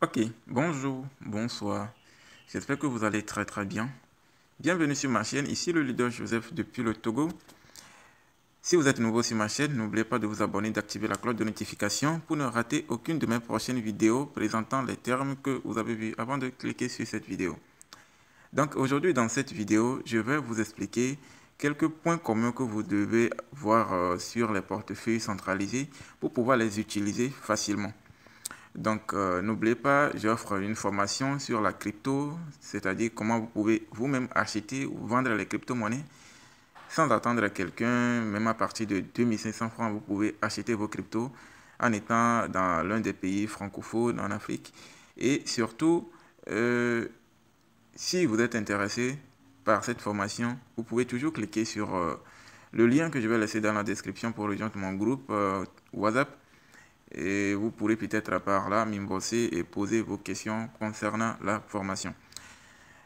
Ok, bonjour, bonsoir. J'espère que vous allez très bien. Bienvenue sur ma chaîne, ici le leader Joseph depuis le Togo. Si vous êtes nouveau sur ma chaîne, n'oubliez pas de vous abonner et d'activer la cloche de notification pour ne rater aucune de mes prochaines vidéos présentant les termes que vous avez vus avant de cliquer sur cette vidéo. Donc aujourd'hui dans cette vidéo, je vais vous expliquer quelques points communs que vous devez voir sur les portefeuilles centralisés pour pouvoir les utiliser facilement. Donc, n'oubliez pas, j'offre une formation sur la crypto, c'est-à-dire comment vous pouvez vous-même acheter ou vendre les crypto-monnaies sans attendre quelqu'un, même à partir de 2500 francs, vous pouvez acheter vos cryptos en étant dans l'un des pays francophones en Afrique. Et surtout, euh, si vous êtes intéressé par cette formation, vous pouvez toujours cliquer sur le lien que je vais laisser dans la description pour rejoindre mon groupe WhatsApp. Et vous pourrez peut-être par là m'inboxer et poser vos questions concernant la formation.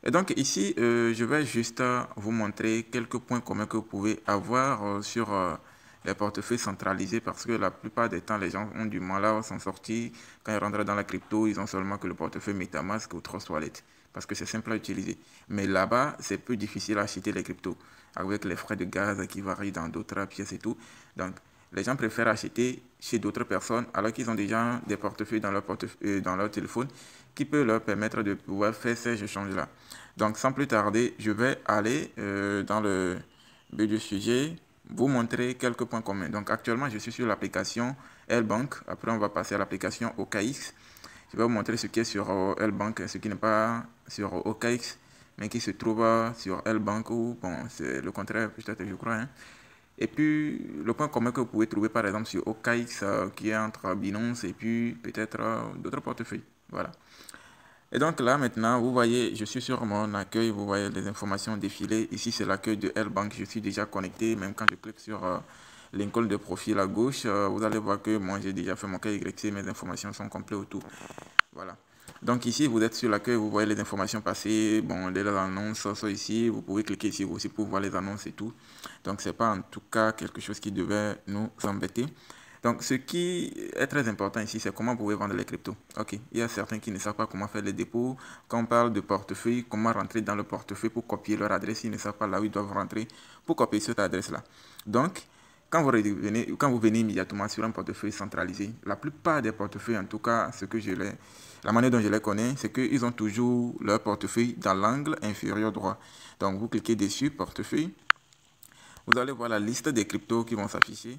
Et donc ici, je vais juste vous montrer quelques points communs que vous pouvez avoir sur les portefeuilles centralisés parce que la plupart des temps, les gens ont du mal à s'en sortir. Quand ils rentrent dans la crypto, ils ont seulement que le portefeuille MetaMask ou Trust Wallet parce que c'est simple à utiliser. Mais là-bas, c'est plus difficile à acheter les cryptos avec les frais de gaz qui varient dans d'autres pièces et tout. Donc, les gens préfèrent acheter chez d'autres personnes alors qu'ils ont déjà des portefeuilles dans leur téléphone qui peut leur permettre de pouvoir faire ces échanges-là. Donc, sans plus tarder, je vais aller dans le but du sujet, vous montrer quelques points communs. Donc, actuellement, je suis sur l'application L-Bank. Après, on va passer à l'application OKX. Je vais vous montrer ce qui est sur L-Bank, ce qui n'est pas sur OKX, mais qui se trouve sur L-Bank ou, bon, c'est le contraire, peut-être, je crois. Hein. Et puis, le point commun que vous pouvez trouver, par exemple, sur OKX, qui est entre Binance et puis peut-être d'autres portefeuilles. Voilà. Et donc là, maintenant, vous voyez, je suis sur mon accueil, vous voyez les informations défiler. Ici, c'est l'accueil de L-Bank. Je suis déjà connecté, même quand je clique sur l'icône de profil à gauche, vous allez voir que moi, j'ai déjà fait mon KYC, mes informations sont complètes autour. Voilà. Donc ici, vous êtes sur l'accueil, vous voyez les informations passées. Bon, les annonces sont ici. Vous pouvez cliquer ici aussi pour voir les annonces et tout. Donc, ce n'est pas en tout cas quelque chose qui devait nous embêter. Donc, ce qui est très important ici, c'est comment vous pouvez vendre les cryptos. Ok, il y a certains qui ne savent pas comment faire les dépôts. Quand on parle de portefeuille, comment rentrer dans le portefeuille pour copier leur adresse, ils ne savent pas là où ils doivent rentrer pour copier cette adresse-là. Donc, quand vous venez immédiatement sur un portefeuille centralisé, la plupart des portefeuilles, en tout cas, la manière dont je les connais, c'est qu'ils ont toujours leur portefeuille dans l'angle inférieur droit. Donc, vous cliquez dessus, portefeuille. Vous allez voir la liste des cryptos qui vont s'afficher.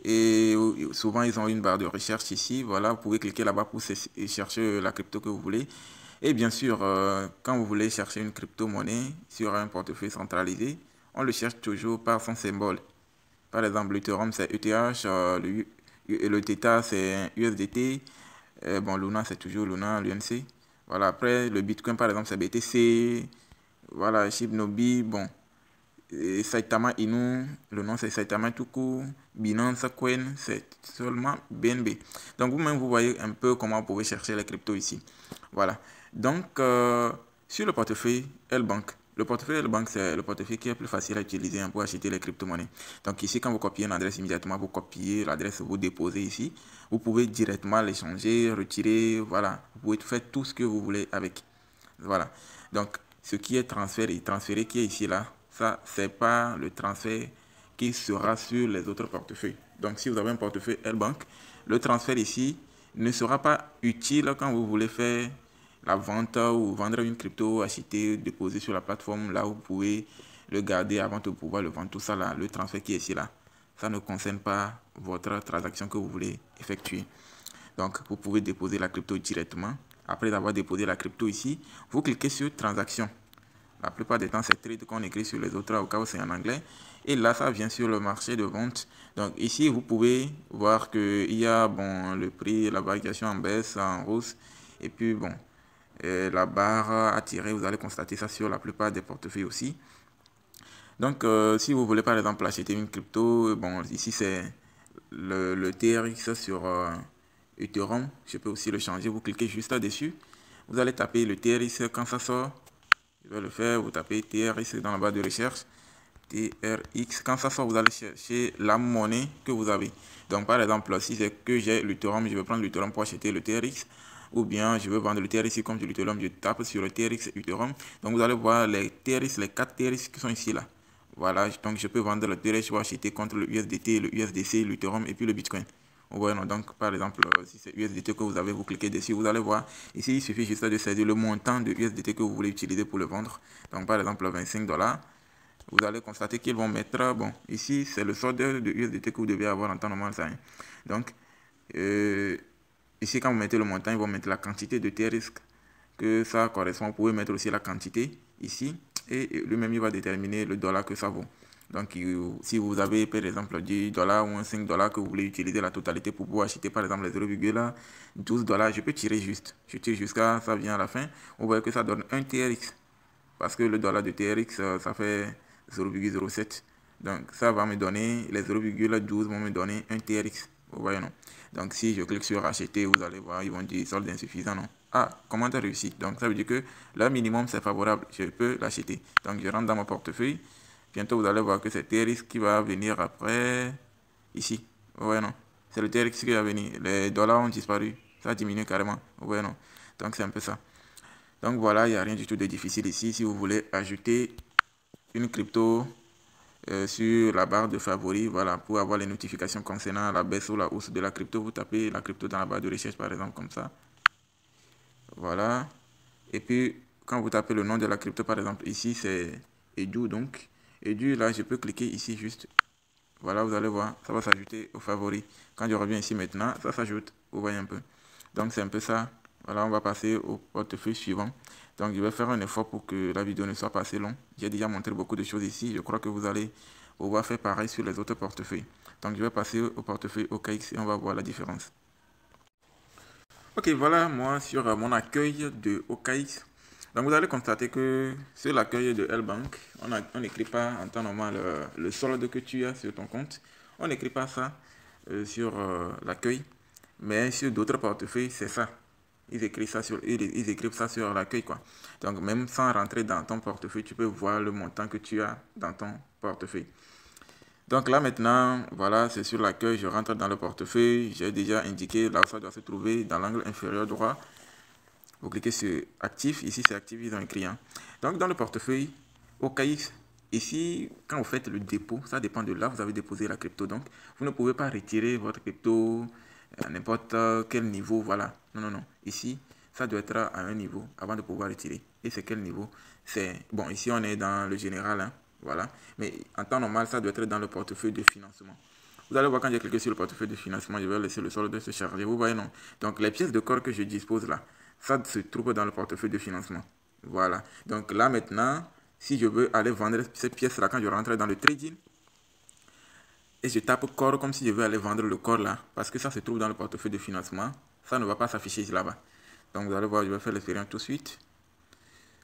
Et souvent, ils ont une barre de recherche ici. Voilà, vous pouvez cliquer là-bas pour chercher la crypto que vous voulez. Et bien sûr, quand vous voulez chercher une crypto-monnaie sur un portefeuille centralisé, on le cherche toujours par son symbole. Par exemple, l'Ethereum, c'est ETH, le Theta, c'est USDT. Bon, Luna, c'est toujours Luna, l'UNC. Voilà, après, le Bitcoin, par exemple, c'est BTC. Voilà, Shibnobi, bon. Et Saitama Inu, le nom c'est Saitama tout court. Binance Coin, c'est seulement BNB. Donc vous-même, vous voyez un peu comment vous pouvez chercher les cryptos ici. Voilà. Donc, sur le portefeuille L-Bank, le portefeuille L-Bank, c'est le portefeuille qui est plus facile à utiliser pour acheter les crypto-monnaies. Donc ici, quand vous copiez une adresse immédiatement, vous copiez l'adresse, vous déposez ici. Vous pouvez directement l'échanger, retirer, voilà. Vous pouvez faire tout ce que vous voulez avec. Voilà. Donc, ce qui est transféré qui est ici, là, ça, c'est pas le transfert qui sera sur les autres portefeuilles. Donc, si vous avez un portefeuille L-Bank, le transfert ici ne sera pas utile quand vous voulez faire la vente ou vendre une crypto, acheter, déposer sur la plateforme. Là, vous pouvez le garder avant de pouvoir le vendre. Tout ça, là, le transfert qui est ici, là, ça ne concerne pas votre transaction que vous voulez effectuer. Donc, vous pouvez déposer la crypto directement. Après avoir déposé la crypto ici, vous cliquez sur transaction. La plupart des temps, c'est trade qu'on écrit sur les autres, au cas où c'est en anglais. Et là, ça vient sur le marché de vente. Donc ici, vous pouvez voir qu'il y a bon, le prix, la variation en baisse, en hausse. Et puis, bon, la barre à tirer, vous allez constater ça sur la plupart des portefeuilles aussi. Donc, si vous voulez par exemple acheter une crypto, bon, ici c'est le TRX sur Ethereum. Je peux aussi le changer. Vous cliquez juste là-dessus. Vous allez taper le TRX quand ça sort. Je vais le faire. Vous tapez TRX dans la barre de recherche. TRX. Quand ça sort, vous allez chercher la monnaie que vous avez. Donc, par exemple, si c'est que j'ai l'Ethereum, je vais prendre l'Ethereum pour acheter le TRX. ou bien je veux vendre le TRX comme de l'Ethereum, je tape sur le TRX Ethereum. Donc vous allez voir les TRX, les 4 TRX qui sont ici là. Voilà, donc je peux vendre le TRX ou acheter contre le USDT, le USDC, l'Ethereum et puis le Bitcoin. Ouais, non, donc par exemple, si c'est USDT que vous avez, vous cliquez dessus, vous allez voir, ici il suffit juste de saisir le montant de USDT que vous voulez utiliser pour le vendre. Donc par exemple, 25 $. Vous allez constater qu'ils vont mettre, bon, ici c'est le solde de USDT que vous devez avoir en temps normal, ça. Hein. Donc, ici quand vous mettez le montant, ils vont mettre la quantité de TRX que ça correspond. Vous pouvez mettre aussi la quantité ici et lui-même il va déterminer le dollar que ça vaut. Donc, si vous avez par exemple 10 $ ou 5 $ que vous voulez utiliser la totalité pour pouvoir acheter par exemple les 0,12 $, je peux tirer juste. Je tire jusqu'à ça vient à la fin. Vous voyez que ça donne un TRX. Parce que le dollar de TRX, ça fait 0,07. Donc, ça va me donner, les 0,12 vont me donner un TRX. Vous voyez, non? Donc, si je clique sur acheter, vous allez voir, ils vont dire solde insuffisant, non? Ah, commande réussi. Donc, ça veut dire que le minimum, c'est favorable. Je peux l'acheter. Donc, je rentre dans mon portefeuille. Bientôt, vous allez voir que c'est TRX qui va venir après, ici. Vous voyez, non? C'est le TRX qui va venir. Les dollars ont disparu. Ça a diminué carrément. Vous voyez, non? Donc, c'est un peu ça. Donc, voilà, il n'y a rien du tout de difficile ici. Si vous voulez ajouter une crypto sur la barre de favoris, voilà, pour avoir les notifications concernant la baisse ou la hausse de la crypto, vous tapez la crypto dans la barre de recherche, par exemple, comme ça. Voilà. Et puis, quand vous tapez le nom de la crypto, par exemple, ici, c'est Edu, donc. Edu, là, je peux cliquer ici juste. Voilà, vous allez voir, ça va s'ajouter aux favoris. Quand je reviens ici maintenant, ça s'ajoute. Vous voyez un peu. Donc, c'est un peu ça. Voilà, on va passer au portefeuille suivant. Donc, je vais faire un effort pour que la vidéo ne soit pas assez longue. J'ai déjà montré beaucoup de choses ici. Je crois que vous allez pouvoir faire pareil sur les autres portefeuilles. Donc, je vais passer au portefeuille OKX et on va voir la différence. Ok, voilà, moi, sur mon accueil de OKX. Donc, vous allez constater que sur l'accueil de L-Bank, on n'écrit pas en temps normal le solde que tu as sur ton compte. On n'écrit pas ça sur l'accueil. Mais sur d'autres portefeuilles, c'est ça. Ils écrivent ça sur l'accueil, quoi. Donc, même sans rentrer dans ton portefeuille, tu peux voir le montant que tu as dans ton portefeuille. Donc là, maintenant, voilà, c'est sur l'accueil. Je rentre dans le portefeuille. J'ai déjà indiqué là où ça doit se trouver dans l'angle inférieur droit. Vous cliquez sur actif. Ici, c'est actif, ils ont écrit. Hein. Donc, dans le portefeuille, OKX, ici, quand vous faites le dépôt, ça dépend de là où vous avez déposé la crypto. Donc, vous ne pouvez pas retirer votre crypto à n'importe quel niveau. Voilà. Non, non, non. Ici, ça doit être à un niveau avant de pouvoir retirer. Et c'est quel niveau? C'est bon, ici, on est dans le général. Hein. Voilà. Mais en temps normal, ça doit être dans le portefeuille de financement. Vous allez voir quand j'ai cliqué sur le portefeuille de financement, je vais laisser le solde se charger. Vous voyez, non? Donc, les pièces de corps que je dispose là, ça se trouve dans le portefeuille de financement. Voilà. Donc là maintenant, si je veux aller vendre ces pièces-là, quand je rentre dans le trading, et je tape corps comme si je veux aller vendre le corps là, parce que ça se trouve dans le portefeuille de financement, ça ne va pas s'afficher là-bas. Donc vous allez voir, je vais faire l'expérience tout de suite.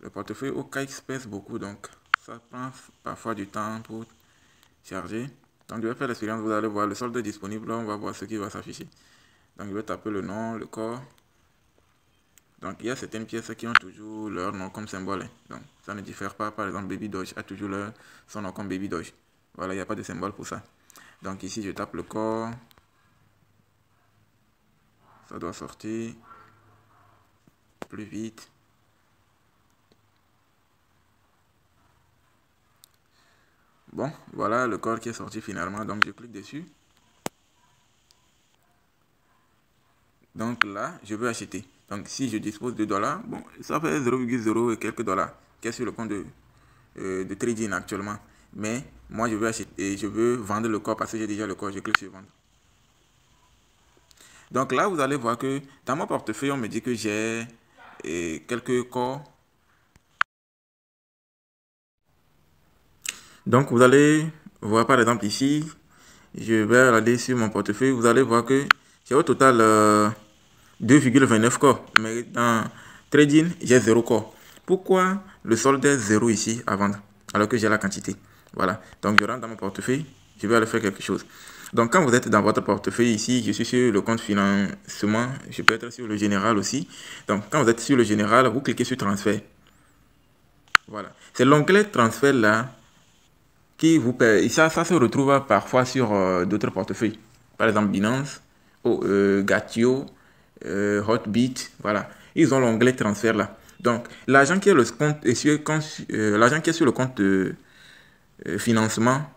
Le portefeuille OKX pèse beaucoup, donc ça prend parfois du temps pour charger. Donc je vais faire l'expérience, vous allez voir le solde disponible, on va voir ce qui va s'afficher. Donc je vais taper le nom, le corps. Donc, il y a certaines pièces qui ont toujours leur nom comme symbole. Donc, ça ne diffère pas. Par exemple, Baby Doge a toujours son nom comme Baby Doge. Voilà, il n'y a pas de symbole pour ça. Donc, ici, je tape le corps. Ça doit sortir plus vite. Bon, voilà le corps qui est sorti finalement. Donc, je clique dessus. Donc, là, je veux acheter. Donc, si je dispose de $, bon, ça fait 0,0 et quelques dollars qui est sur le compte de trading actuellement. Mais moi, je veux acheter et je veux vendre le corps parce que j'ai déjà le corps. Je clique sur vendre. Donc là, vous allez voir que dans mon portefeuille, on me dit que j'ai quelques corps. Donc, vous allez voir par exemple ici, je vais aller sur mon portefeuille. Vous allez voir que j'ai au total 2,29 corps. Mais dans trading, j'ai 0 corps. Pourquoi le solde est 0 ici à vendre alors que j'ai la quantité? Voilà. Donc, je rentre dans mon portefeuille. Je vais aller faire quelque chose. Donc, quand vous êtes dans votre portefeuille ici, je suis sur le compte financement. Je peux être sur le général aussi. Donc, quand vous êtes sur le général, vous cliquez sur transfert. Voilà. C'est l'onglet transfert là qui vous permet. Ça se retrouve parfois sur d'autres portefeuilles. Par exemple, Binance, Gatio, Hotbit, voilà. Ils ont l'onglet transfert là. Donc, l'argent qui est, l'argent qui est sur le compte de financement,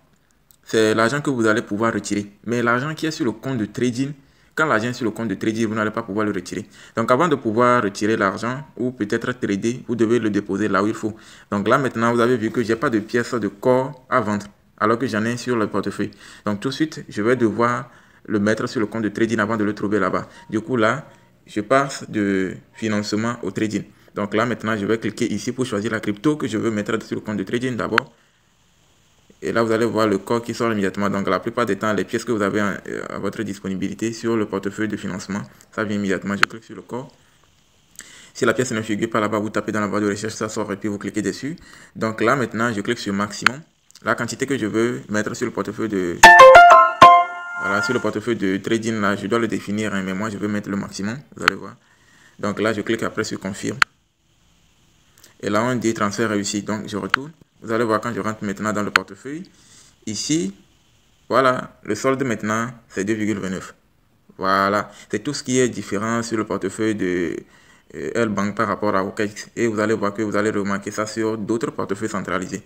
c'est l'argent que vous allez pouvoir retirer. Mais l'argent qui est sur le compte de trading, quand l'argent est sur le compte de trading, vous n'allez pas pouvoir le retirer. Donc avant de pouvoir retirer l'argent ou peut-être trader, vous devez le déposer là où il faut. Donc là maintenant, vous avez vu que je n'ai pas de pièces de corps à vendre alors que j'en ai sur le portefeuille. Donc tout de suite, je vais devoir le mettre sur le compte de trading avant de le trouver là-bas. Du coup là, je passe de financement au trading. Donc là maintenant, je vais cliquer ici pour choisir la crypto que je veux mettre sur le compte de trading d'abord. Et là, vous allez voir le corps qui sort immédiatement. Donc, la plupart des temps, les pièces que vous avez à votre disponibilité sur le portefeuille de financement, ça vient immédiatement. Je clique sur le corps. Si la pièce ne figure pas là-bas, vous tapez dans la barre de recherche, ça sort et puis vous cliquez dessus. Donc là, maintenant, je clique sur maximum. La quantité que je veux mettre sur le portefeuille de... Voilà, sur le portefeuille de trading, là, je dois le définir, hein, mais moi, je veux mettre le maximum. Vous allez voir. Donc là, je clique après sur confirme. Et là, on dit transfert réussi. Donc, je retourne. Vous allez voir quand je rentre maintenant dans le portefeuille. Ici, voilà, le solde maintenant, c'est 2,29. Voilà, c'est tout ce qui est différent sur le portefeuille de L-Bank par rapport à OKX. Et vous allez voir que vous allez remarquer ça sur d'autres portefeuilles centralisés.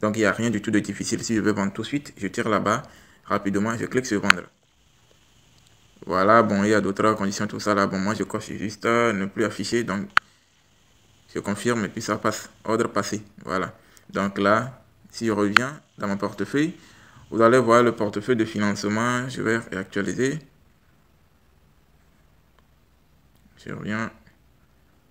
Donc, il n'y a rien du tout de difficile. Si je veux vendre tout de suite, je tire là-bas rapidement, je clique sur vendre. Voilà, bon, il y a d'autres conditions, tout ça là. Bon, moi, je coche juste ne plus afficher. Donc, je confirme et puis ça passe. Ordre passé. Voilà. Donc là, si je reviens dans mon portefeuille, vous allez voir le portefeuille de financement. Je vais réactualiser. Je reviens.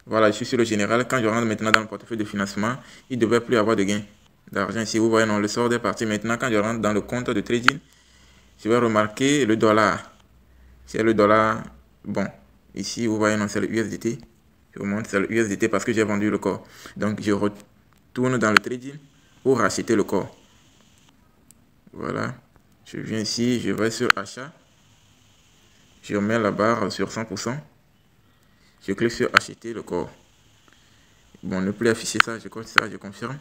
Voilà, je suis sur le général. Quand je rentre maintenant dans le portefeuille de financement, il ne devrait plus avoir de gain d'argent ici. Vous voyez, non, le sort est parti. Maintenant, quand je rentre dans le compte de trading, je vais remarquer le dollar. C'est le dollar. Bon, ici, vous voyez, non, c'est le USDT. Je vous montre, c'est le USDT parce que j'ai vendu le corps. Donc, je retourne dans le trading pour racheter le corps. Voilà. Je viens ici, je vais sur achat. Je remets la barre sur 100%. Je clique sur acheter le corps. Bon, ne plus afficher ça, je coche ça, je confirme.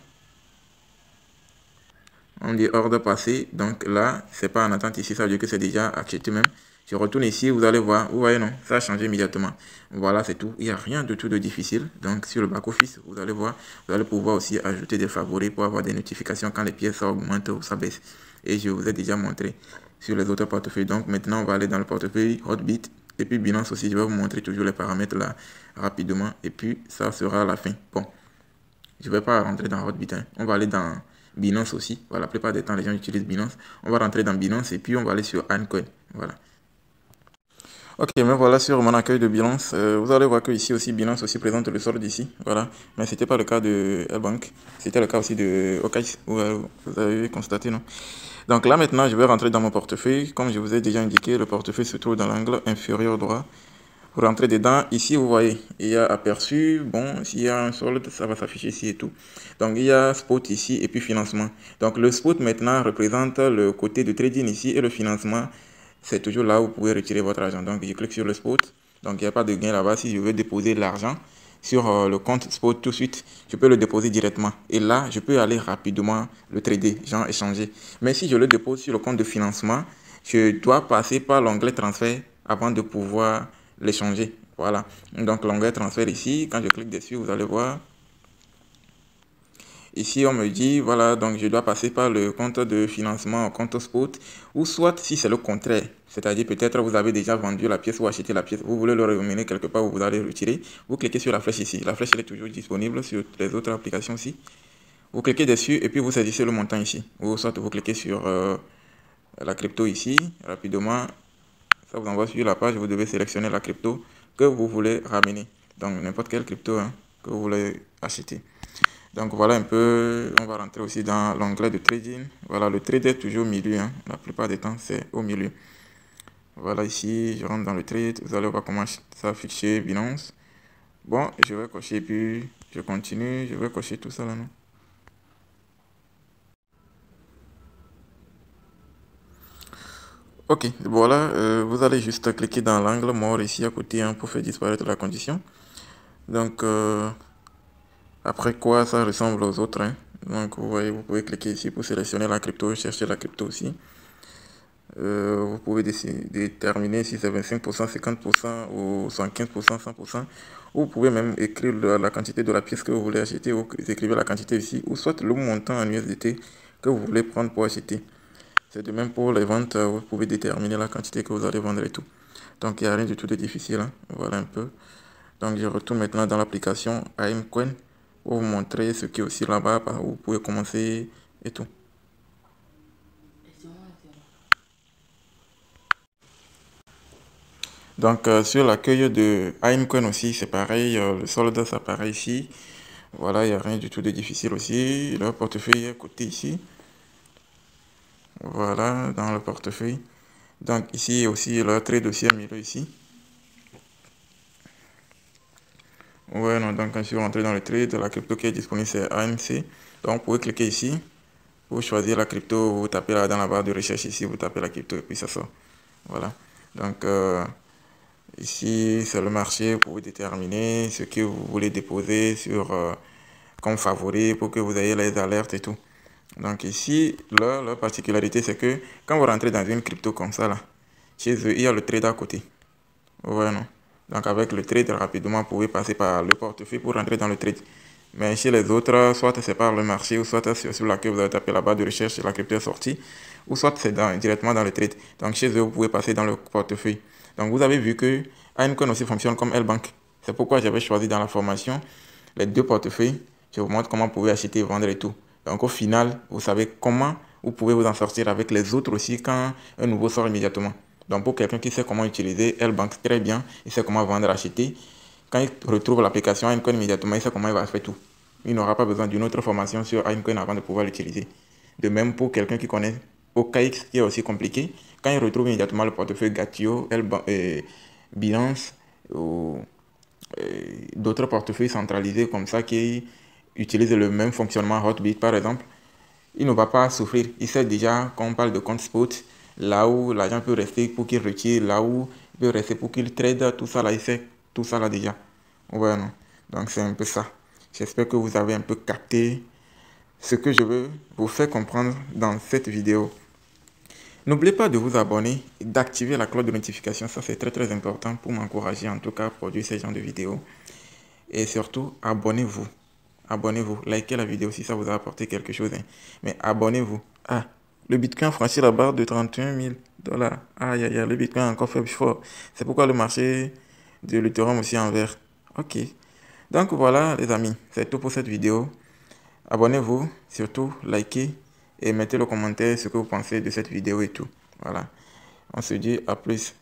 On dit ordre passé. Donc là, c'est pas en attente ici, ça veut dire que c'est déjà acheté même. Je retourne ici, vous allez voir. Vous voyez, non, ça a changé immédiatement. Voilà, c'est tout. Il n'y a rien de tout de difficile. Donc sur le back-office, vous allez voir, vous allez pouvoir aussi ajouter des favoris pour avoir des notifications quand les pièces augmentent ou ça baisse. Et je vous ai déjà montré sur les autres portefeuilles. Donc maintenant, on va aller dans le portefeuille Hotbit. Et puis Binance aussi, je vais vous montrer toujours les paramètres là rapidement. Et puis ça sera la fin. Bon, je ne vais pas rentrer dans Hotbit. Hein. On va aller dans Binance aussi. Voilà, la plupart des temps, les gens utilisent Binance. On va rentrer dans Binance et puis on va aller sur Ancoin. Voilà. Ok, mais voilà sur mon accueil de Binance. Vous allez voir que ici aussi, Binance aussi présente le solde d'ici. Voilà. Mais c'était pas le cas de L-Bank. C'était le cas aussi de OKX. Vous avez constaté, non? Donc là, maintenant, je vais rentrer dans mon portefeuille. Comme je vous ai déjà indiqué, le portefeuille se trouve dans l'angle inférieur droit. Vous rentrez dedans. Ici, vous voyez, il y a aperçu. Bon, s'il y a un solde, ça va s'afficher ici et tout. Donc, il y a spot ici et puis financement. Donc, le spot maintenant représente le côté de trading ici et le financement, c'est toujours là où vous pouvez retirer votre argent. Donc, je clique sur le spot. Donc, il n'y a pas de gain là-bas. Si je veux déposer l'argent sur le compte spot tout de suite, je peux le déposer directement. Et là, je peux aller rapidement le trader, genre échanger. Mais si je le dépose sur le compte de financement, je dois passer par l'onglet transfert avant de pouvoir l'échanger. Voilà. Donc, l'onglet transfert ici, quand je clique dessus, vous allez voir. Ici, on me dit, voilà, donc je dois passer par le compte de financement au compte spot, ou soit si c'est le contraire, c'est-à-dire peut-être vous avez déjà vendu la pièce ou acheté la pièce, vous voulez le ramener quelque part où vous allez retirer, vous cliquez sur la flèche ici. La flèche elle est toujours disponible sur les autres applications aussi. Vous cliquez dessus et puis vous saisissez le montant ici. Ou soit vous cliquez sur la crypto ici, rapidement, ça vous envoie sur la page, vous devez sélectionner la crypto que vous voulez ramener. Donc n'importe quelle crypto que vous voulez acheter. Donc voilà un peu, on va rentrer aussi dans l'onglet de trading. Voilà, le trade est toujours au milieu, hein. La plupart des temps c'est au milieu. Voilà ici, je rentre dans le trade, vous allez voir comment ça affiche Binance. Bon, je vais cocher puis je continue, je vais cocher tout ça là, non? Ok, voilà, vous allez juste cliquer dans l'angle mort ici à côté hein, pour faire disparaître la condition. Donc, après quoi ça ressemble aux autres. Hein. Donc, vous voyez, vous pouvez cliquer ici pour sélectionner la crypto, chercher la crypto aussi. Vous pouvez déterminer si c'est 25%, 50% ou 75%, 100%. Vous pouvez même écrire la quantité de la pièce que vous voulez acheter. Vous écrivez la quantité ici ou soit le montant en USDT que vous voulez prendre pour acheter. C'est de même pour les ventes, vous pouvez déterminer la quantité que vous allez vendre et tout. Donc il n'y a rien du tout de difficile, hein. Voilà un peu. Donc je retourne maintenant dans l'application AIMCoin pour vous montrer ce qui est aussi là-bas, par où vous pouvez commencer et tout. Donc sur l'accueil de AIMCoin aussi, c'est pareil, le solde ça apparaît ici. Voilà, il n'y a rien du tout de difficile aussi. Le portefeuille est à côté ici. Voilà, dans le portefeuille. Donc ici aussi le trade aussi est mis ici. Ouais, non, donc quand je suis rentré dans le trade, la crypto qui est disponible c'est AMC. Donc vous pouvez cliquer ici pour choisir la crypto, vous tapez là dans la barre de recherche ici, vous tapez la crypto et puis ça sort. Voilà. Donc ici c'est le marché, vous pouvez déterminer ce que vous voulez déposer sur comme favori pour que vous ayez les alertes et tout. Donc ici, la particularité c'est que quand vous rentrez dans une crypto comme ça là, chez eux il y a le trade à côté. Ouais, non. Donc avec le trade, rapidement, vous pouvez passer par le portefeuille pour rentrer dans le trade. Mais chez les autres, soit c'est par le marché, ou soit c'est sur laquelle vous avez tapé la barre de recherche et la crypto est sortie, ou soit c'est directement dans le trade. Donc chez eux, vous pouvez passer dans le portefeuille. Donc vous avez vu que AIMCoin aussi fonctionne comme L-Bank. C'est pourquoi j'avais choisi dans la formation les deux portefeuilles. Je vous montre comment vous pouvez acheter, vendre et tout. Donc au final, vous savez comment vous pouvez vous en sortir avec les autres aussi quand un nouveau sort immédiatement. Donc pour quelqu'un qui sait comment utiliser L-Bank très bien, il sait comment vendre, acheter, quand il retrouve l'application AIMCoin immédiatement, il sait comment il va faire tout. Il n'aura pas besoin d'une autre formation sur AIMCoin avant de pouvoir l'utiliser. De même pour quelqu'un qui connaît OKX, qui est aussi compliqué, quand il retrouve immédiatement le portefeuille Gatio, Binance ou d'autres portefeuilles centralisés comme ça qui utilisent le même fonctionnement Hotbit par exemple, il ne va pas souffrir. Il sait déjà quand on parle de compte spot, là où l'argent peut rester pour qu'il retire, là où il peut rester pour qu'il trade, tout ça là, il sait tout ça là déjà. Ouais, non. Donc c'est un peu ça. J'espère que vous avez un peu capté ce que je veux vous faire comprendre dans cette vidéo. N'oubliez pas de vous abonner et d'activer la cloche de notification. Ça c'est très très important pour m'encourager en tout cas à produire ce genre de vidéos. Et surtout, abonnez-vous. Abonnez-vous, likez la vidéo si ça vous a apporté quelque chose, hein. Mais abonnez-vous. Ah, le Bitcoin a franchi la barre de 31 000 $. Aïe, aïe, aïe, le Bitcoin a encore fait fort. C'est pourquoi le marché de l'Ethereum aussi en vert. Ok. Donc voilà, les amis, c'est tout pour cette vidéo. Abonnez-vous, surtout, likez et mettez le commentaire ce que vous pensez de cette vidéo et tout. Voilà. On se dit à plus.